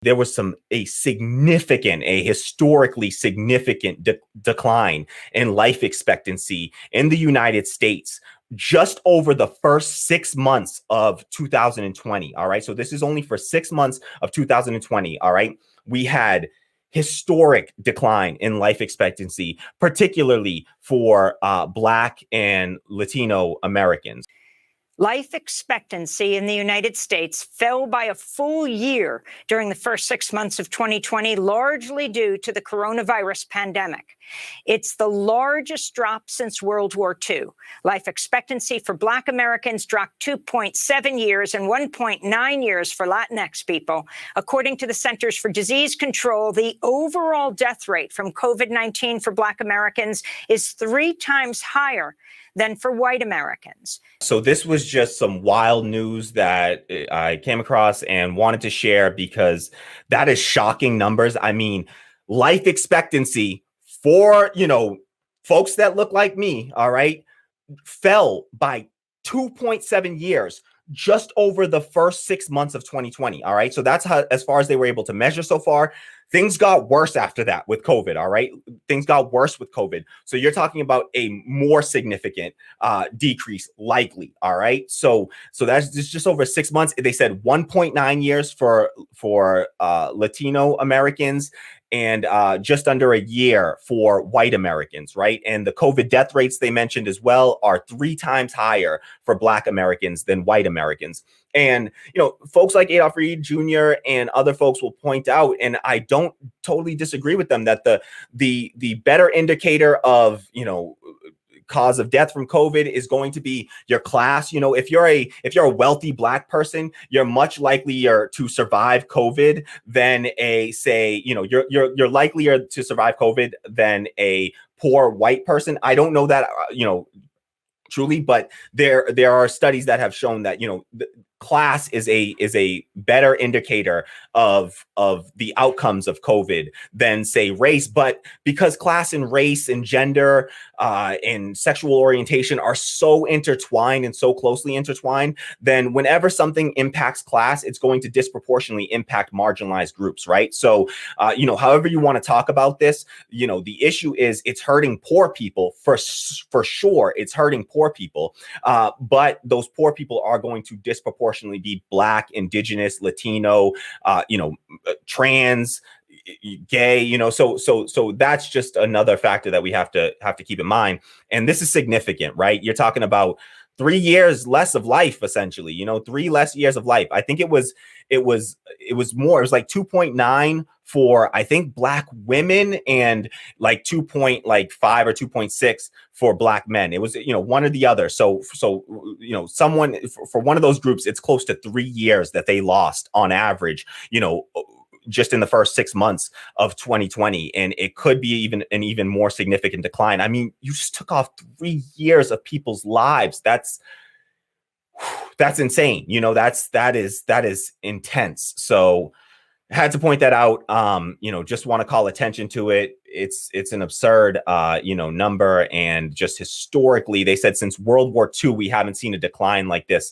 there was a historically significant decline in life expectancy in the United States just over the first 6 months of 2020. All right. So this is only for 6 months of 2020. All right. We had historic decline in life expectancy, particularly for Black and Latino Americans. Life expectancy in the United States fell by a full year during the first 6 months of 2020, largely due to the coronavirus pandemic. It's the largest drop since World War II. Life expectancy for Black Americans dropped 2.7 years and 1.9 years for Latinx people. According to the Centers for Disease Control, the overall death rate from COVID-19 for Black Americans is 3 times higher than for white Americans. So this was just some wild news that I came across and wanted to share because that is shocking numbers. I mean, life expectancy for, folks that look like me, all right, fell by 2.7 years just over the first 6 months of 2020. All right. So that's how, as far as they were able to measure so far. Things got worse after that with COVID. All right. Things got worse with COVID. So you're talking about a more significant decrease likely. All right. So that's just over 6 months. They said 1.9 years for Latino Americans and just under a year for white Americans, right? And the COVID death rates they mentioned as well are 3 times higher for Black Americans than white Americans. And, folks like Adolph Reed Jr. and other folks will point out, and I don't totally disagree with them, that the better indicator of, cause of death from COVID is going to be your class. If you're a wealthy Black person, you're much likelier to survive COVID than you're likelier to survive COVID than a poor white person. I don't know that, truly, but there are studies that have shown that, class is a better indicator of the outcomes of COVID than, say, race. But because class and race and gender and sexual orientation are so intertwined and so closely intertwined, then whenever something impacts class, it's going to disproportionately impact marginalized groups, right? So, however you want to talk about this, the issue is it's hurting poor people for sure. It's hurting poor people, but those poor people are going to disproportionately be Black, Indigenous, Latino, trans, gay, so that's just another factor that we have to keep in mind. And this is significant, right? You're talking about 3 years less of life, essentially, 3 less years of life. I think it was more, it was like 2.9 for, I think, Black women and like 2.5 or 2.6 for Black men. It was, one or the other. So, someone for one of those groups, it's close to 3 years that they lost on average, just in the first 6 months of 2020. And it could be an even more significant decline. I mean, you just took off 3 years of people's lives. That's insane. That is intense. So I had to point that out. Just want to call attention to it. It's an absurd, number. And just historically, they said since World War II, we haven't seen a decline like this